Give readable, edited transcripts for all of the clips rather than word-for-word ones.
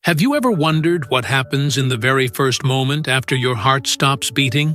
Have you ever wondered what happens in the very first moment after your heart stops beating?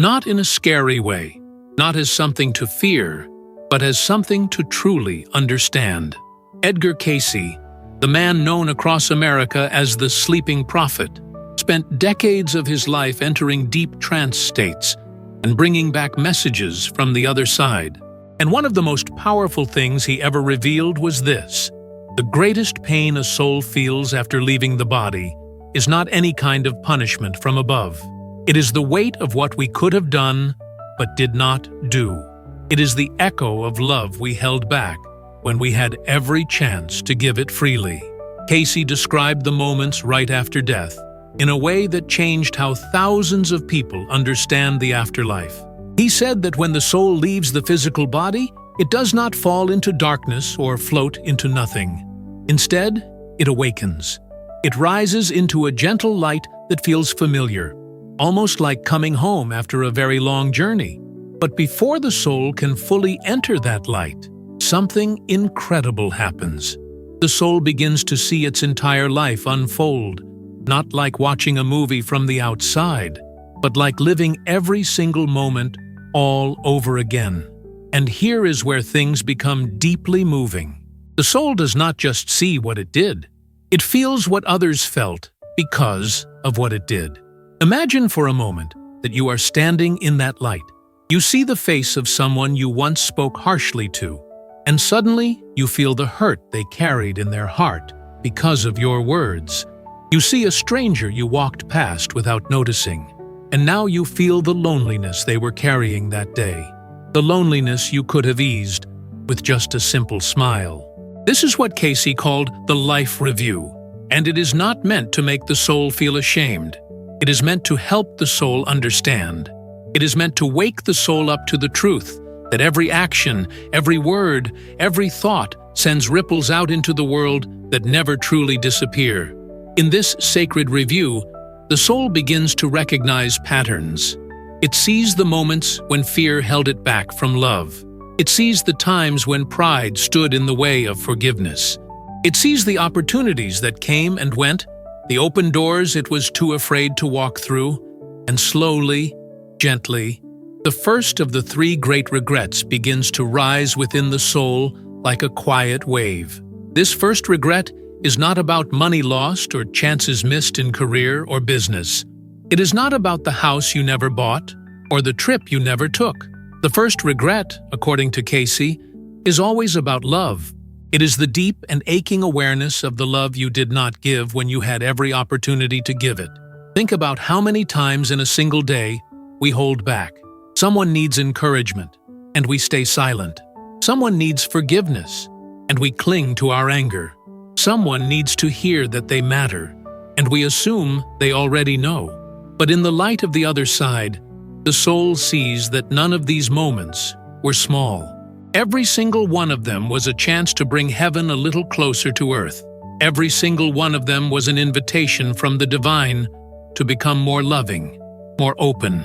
Not in a scary way, not as something to fear, but as something to truly understand. Edgar Cayce, the man known across America as the Sleeping Prophet, spent decades of his life entering deep trance states and bringing back messages from the other side. And one of the most powerful things he ever revealed was this: the greatest pain a soul feels after leaving the body is not any kind of punishment from above. It is the weight of what we could have done but did not do. It is the echo of love we held back when we had every chance to give it freely. Cayce described the moments right after death in a way that changed how thousands of people understand the afterlife. He said that when the soul leaves the physical body, it does not fall into darkness or float into nothing. Instead, it awakens. It rises into a gentle light that feels familiar, almost like coming home after a very long journey. But before the soul can fully enter that light, something incredible happens. The soul begins to see its entire life unfold, not like watching a movie from the outside, but like living every single moment all over again. And here is where things become deeply moving. The soul does not just see what it did. It feels what others felt because of what it did. Imagine for a moment that you are standing in that light. You see the face of someone you once spoke harshly to, and suddenly you feel the hurt they carried in their heart because of your words. You see a stranger you walked past without noticing, and now you feel the loneliness they were carrying that day. The loneliness you could have eased with just a simple smile. This is what Cayce called the life review, and it is not meant to make the soul feel ashamed. It is meant to help the soul understand. It is meant to wake the soul up to the truth that every action, every word, every thought sends ripples out into the world that never truly disappear. In this sacred review, the soul begins to recognize patterns. It sees the moments when fear held it back from love. It sees the times when pride stood in the way of forgiveness. It sees the opportunities that came and went, the open doors it was too afraid to walk through, and slowly, gently, the first of the three great regrets begins to rise within the soul like a quiet wave. This first regret is not about money lost or chances missed in career or business. It is not about the house you never bought or the trip you never took. The first regret, according to Cayce, is always about love. It is the deep and aching awareness of the love you did not give when you had every opportunity to give it. Think about how many times in a single day we hold back. Someone needs encouragement, and we stay silent. Someone needs forgiveness, and we cling to our anger. Someone needs to hear that they matter, and we assume they already know. But in the light of the other side, the soul sees that none of these moments were small. Every single one of them was a chance to bring heaven a little closer to earth. Every single one of them was an invitation from the divine to become more loving, more open,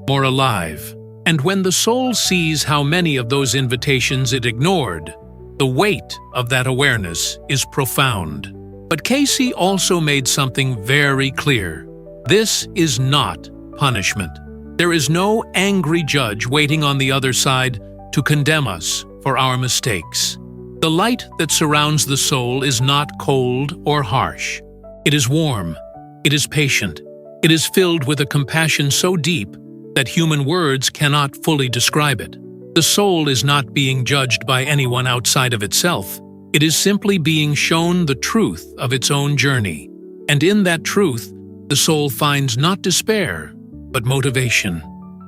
more alive. And when the soul sees how many of those invitations it ignored, the weight of that awareness is profound. But Cayce also made something very clear. This is not punishment. There is no angry judge waiting on the other side to condemn us for our mistakes. The light that surrounds the soul is not cold or harsh. It is warm. It is patient. It is filled with a compassion so deep that human words cannot fully describe it. The soul is not being judged by anyone outside of itself. It is simply being shown the truth of its own journey. And in that truth, the soul finds not despair, but motivation.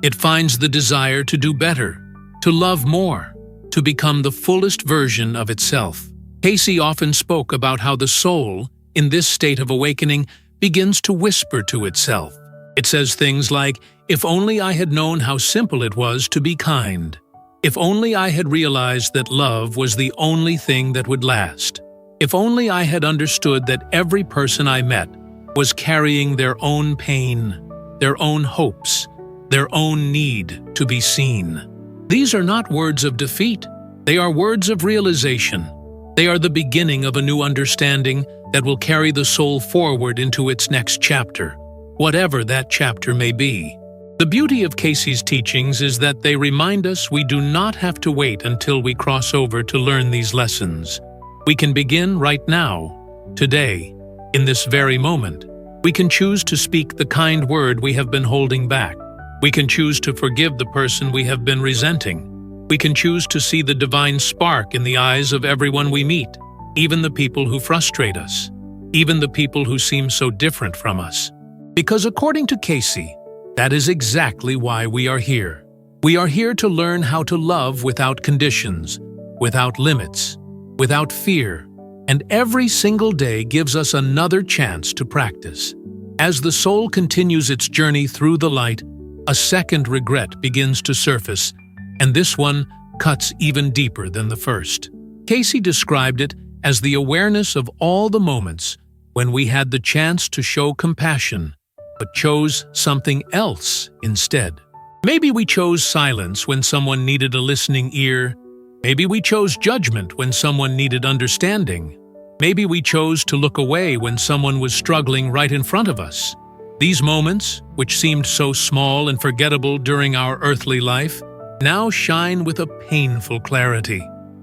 It finds the desire to do better, to love more, to become the fullest version of itself. Cayce often spoke about how the soul, in this state of awakening, begins to whisper to itself. It says things like, "If only I had known how simple it was to be kind. If only I had realized that love was the only thing that would last. If only I had understood that every person I met was carrying their own pain, their own hopes, their own need to be seen." These are not words of defeat. They are words of realization. They are the beginning of a new understanding that will carry the soul forward into its next chapter, whatever that chapter may be. The beauty of Cayce's teachings is that they remind us we do not have to wait until we cross over to learn these lessons. We can begin right now, today, in this very moment. We can choose to speak the kind word we have been holding back. We can choose to forgive the person we have been resenting. We can choose to see the divine spark in the eyes of everyone we meet, even the people who frustrate us, even the people who seem so different from us. Because according to Cayce, that is exactly why we are here. We are here to learn how to love without conditions, without limits, without fear, and every single day gives us another chance to practice. As the soul continues its journey through the light, a second regret begins to surface, and this one cuts even deeper than the first. Cayce described it as the awareness of all the moments when we had the chance to show compassion, but chose something else instead. Maybe we chose silence when someone needed a listening ear. Maybe we chose judgment when someone needed understanding. Maybe we chose to look away when someone was struggling right in front of us. These moments, which seemed so small and forgettable during our earthly life, now shine with a painful clarity.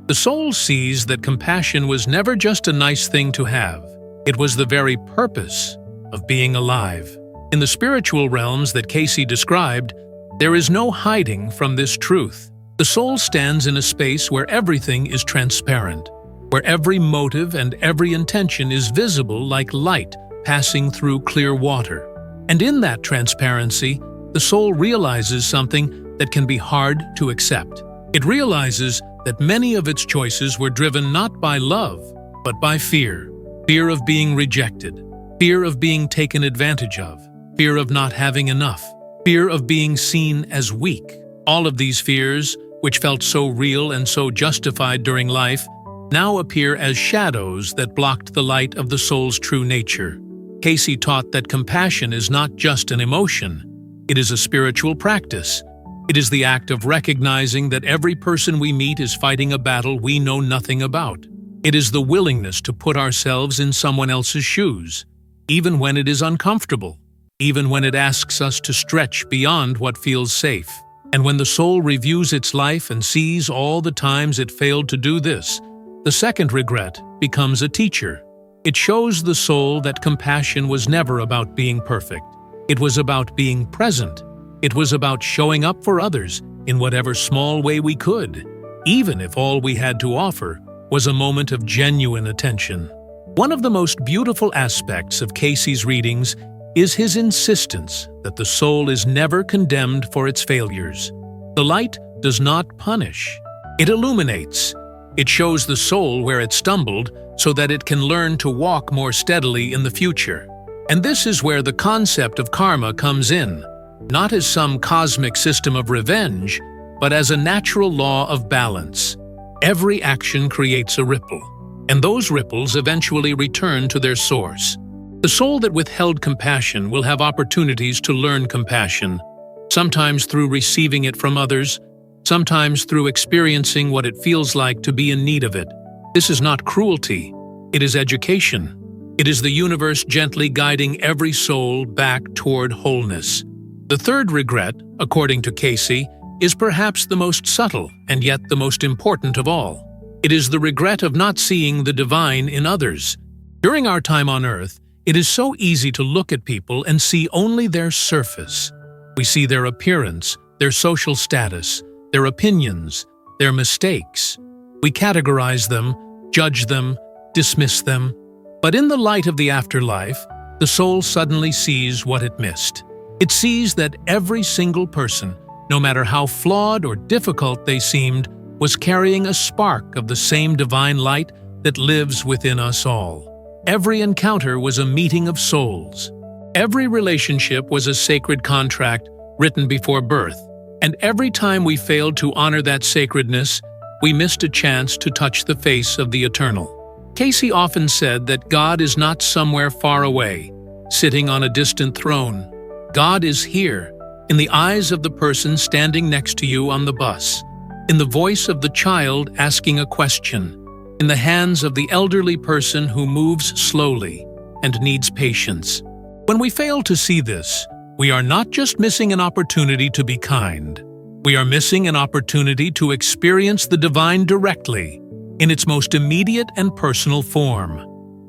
The soul sees that compassion was never just a nice thing to have. It was the very purpose of being alive. In the spiritual realms that Cayce described, there is no hiding from this truth. The soul stands in a space where everything is transparent, where every motive and every intention is visible like light passing through clear water. And in that transparency, the soul realizes something that can be hard to accept. It realizes that many of its choices were driven not by love, but by fear. Fear of being rejected, fear of being taken advantage of, fear of not having enough, fear of being seen as weak. All of these fears, which felt so real and so justified during life, now appear as shadows that blocked the light of the soul's true nature. Cayce taught that compassion is not just an emotion, it is a spiritual practice. It is the act of recognizing that every person we meet is fighting a battle we know nothing about. It is the willingness to put ourselves in someone else's shoes, even when it is uncomfortable, even when it asks us to stretch beyond what feels safe. And when the soul reviews its life and sees all the times it failed to do this, the second regret becomes a teacher. It shows the soul that compassion was never about being perfect. It was about being present. It was about showing up for others in whatever small way we could, even if all we had to offer was a moment of genuine attention. One of the most beautiful aspects of Cayce's readings is his insistence that the soul is never condemned for its failures. The light does not punish. It illuminates. It shows the soul where it stumbled so that it can learn to walk more steadily in the future. And this is where the concept of karma comes in, not as some cosmic system of revenge, but as a natural law of balance. Every action creates a ripple, and those ripples eventually return to their source. The soul that withheld compassion will have opportunities to learn compassion, sometimes through receiving it from others, sometimes through experiencing what it feels like to be in need of it. This is not cruelty, it is education. It is the universe gently guiding every soul back toward wholeness. The third regret, according to Cayce, is perhaps the most subtle and yet the most important of all. It is the regret of not seeing the divine in others. During our time on Earth, it is so easy to look at people and see only their surface. We see their appearance, their social status, their opinions, their mistakes. We categorize them, judge them, dismiss them. But in the light of the afterlife, the soul suddenly sees what it missed. It sees that every single person, no matter how flawed or difficult they seemed, was carrying a spark of the same divine light that lives within us all. Every encounter was a meeting of souls. Every relationship was a sacred contract written before birth. And every time we failed to honor that sacredness, we missed a chance to touch the face of the eternal. Cayce often said that God is not somewhere far away, sitting on a distant throne. God is here, in the eyes of the person standing next to you on the bus, in the voice of the child asking a question, in the hands of the elderly person who moves slowly and needs patience. When we fail to see this, we are not just missing an opportunity to be kind. We are missing an opportunity to experience the divine directly, in its most immediate and personal form.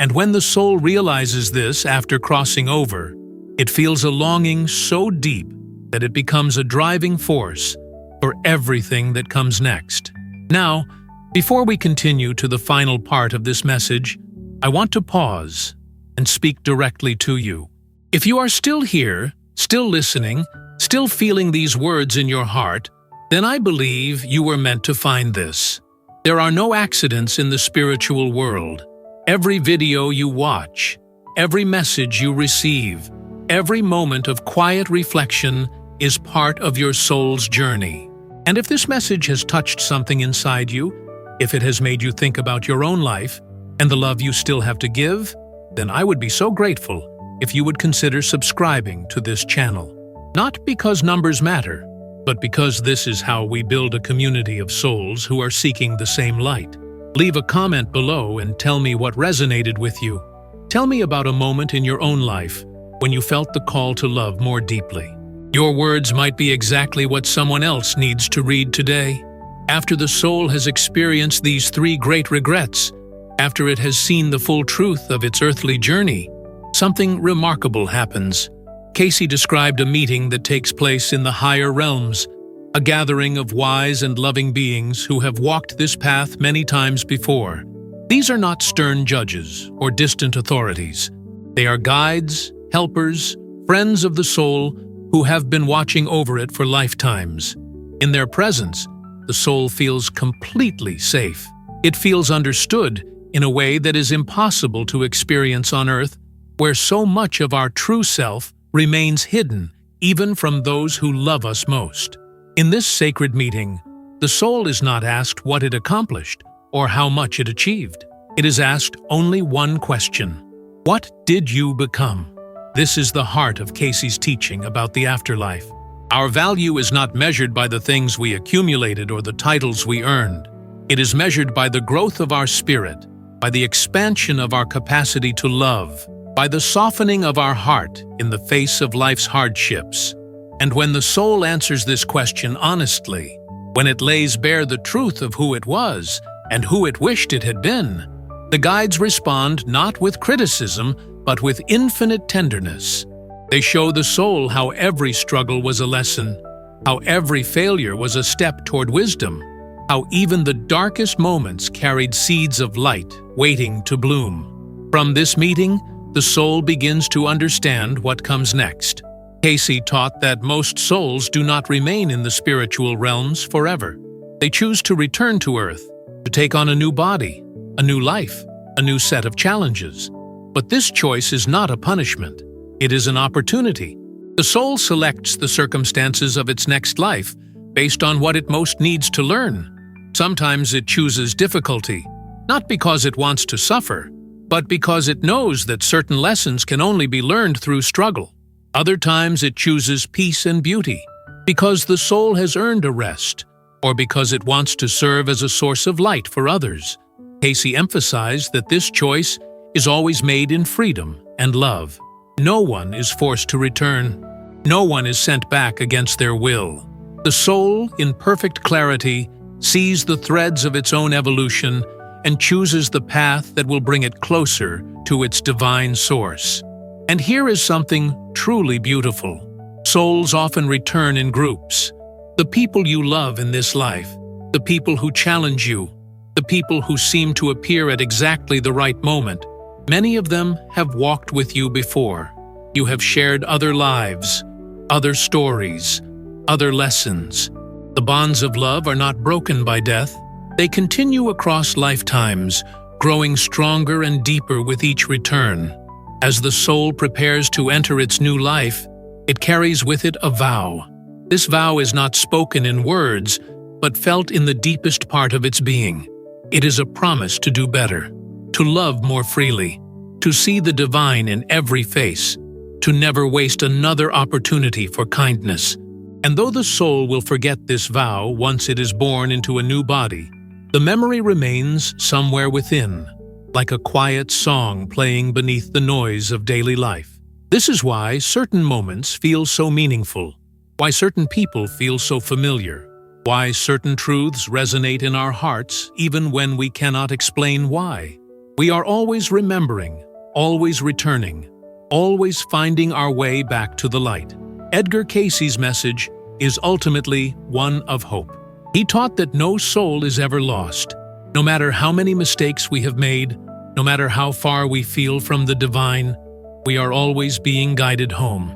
And when the soul realizes this after crossing over, it feels a longing so deep that it becomes a driving force for everything that comes next. Now, before we continue to the final part of this message, I want to pause and speak directly to you. If you are still here, still listening, still feeling these words in your heart, then I believe you were meant to find this. There are no accidents in the spiritual world. Every video you watch, every message you receive, every moment of quiet reflection is part of your soul's journey. And if this message has touched something inside you, if it has made you think about your own life and the love you still have to give, then I would be so grateful if you would consider subscribing to this channel. Not because numbers matter, but because this is how we build a community of souls who are seeking the same light. Leave a comment below and tell me what resonated with you. Tell me about a moment in your own life when you felt the call to love more deeply. Your words might be exactly what someone else needs to read today. After the soul has experienced these 3 great regrets, after it has seen the full truth of its earthly journey, something remarkable happens. Cayce described a meeting that takes place in the higher realms, a gathering of wise and loving beings who have walked this path many times before. These are not stern judges or distant authorities. They are guides, helpers, friends of the soul who have been watching over it for lifetimes. In their presence, the soul feels completely safe. It feels understood in a way that is impossible to experience on earth, where so much of our true self remains hidden even from those who love us most. In this sacred meeting, the soul is not asked what it accomplished or how much it achieved. It is asked only one question: what did you become? This is the heart of Cayce's teaching about the afterlife. Our value is not measured by the things we accumulated or the titles we earned. It is measured by the growth of our spirit, by the expansion of our capacity to love, by the softening of our heart in the face of life's hardships. And when the soul answers this question honestly, when it lays bare the truth of who it was and who it wished it had been, the guides respond not with criticism, but with infinite tenderness. They show the soul how every struggle was a lesson, how every failure was a step toward wisdom, how even the darkest moments carried seeds of light waiting to bloom. From this meeting, the soul begins to understand what comes next. Cayce taught that most souls do not remain in the spiritual realms forever. They choose to return to Earth, to take on a new body, a new life, a new set of challenges. But this choice is not a punishment. It is an opportunity. The soul selects the circumstances of its next life based on what it most needs to learn. Sometimes it chooses difficulty, not because it wants to suffer, but because it knows that certain lessons can only be learned through struggle. Other times it chooses peace and beauty, because the soul has earned a rest, or because it wants to serve as a source of light for others. Cayce emphasized that this choice is always made in freedom and love. No one is forced to return. No one is sent back against their will. The soul, in perfect clarity, sees the threads of its own evolution and chooses the path that will bring it closer to its divine source. And here is something truly beautiful. Souls often return in groups. The people you love in this life, the people who challenge you, the people who seem to appear at exactly the right moment, many of them have walked with you before. You have shared other lives, other stories, other lessons. The bonds of love are not broken by death. They continue across lifetimes, growing stronger and deeper with each return. As the soul prepares to enter its new life, it carries with it a vow. This vow is not spoken in words, but felt in the deepest part of its being. It is a promise to do better, to love more freely, to see the divine in every face, to never waste another opportunity for kindness. And though the soul will forget this vow once it is born into a new body, the memory remains somewhere within, like a quiet song playing beneath the noise of daily life. This is why certain moments feel so meaningful, why certain people feel so familiar, why certain truths resonate in our hearts even when we cannot explain why. We are always remembering, always returning, always finding our way back to the light. Edgar Cayce's message is ultimately one of hope. He taught that no soul is ever lost. No matter how many mistakes we have made, no matter how far we feel from the divine, we are always being guided home.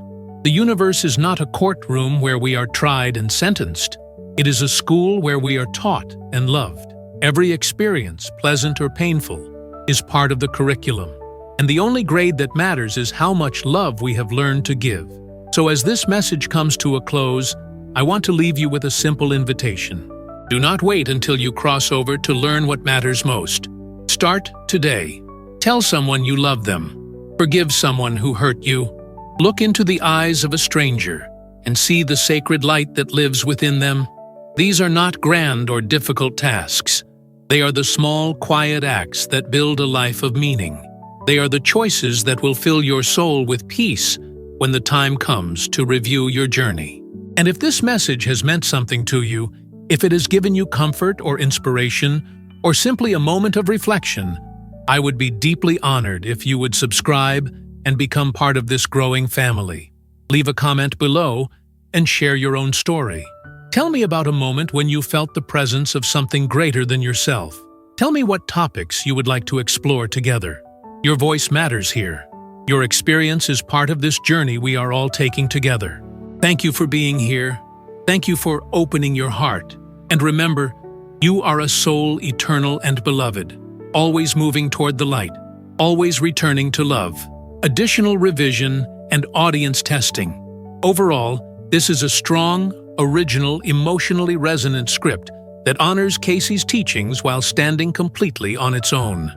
The universe is not a courtroom where we are tried and sentenced. It is a school where we are taught and loved. Every experience, pleasant or painful, is part of the curriculum. And the only grade that matters is how much love we have learned to give. So as this message comes to a close, I want to leave you with a simple invitation. Do not wait until you cross over to learn what matters most. Start today. Tell someone you love them. Forgive someone who hurt you. Look into the eyes of a stranger and see the sacred light that lives within them. These are not grand or difficult tasks. They are the small, quiet acts that build a life of meaning. They are the choices that will fill your soul with peace when the time comes to review your journey. And if this message has meant something to you, if it has given you comfort or inspiration, or simply a moment of reflection, I would be deeply honored if you would subscribe and become part of this growing family. Leave a comment below and share your own story. Tell me about a moment when you felt the presence of something greater than yourself. Tell me what topics you would like to explore together. Your voice matters here. Your experience is part of this journey we are all taking together. Thank you for being here. Thank you for opening your heart. And remember, you are a soul eternal and beloved, always moving toward the light, always returning to love. Additional revision and audience testing. Overall, this is a strong, original, emotionally resonant script that honors Cayce's teachings while standing completely on its own.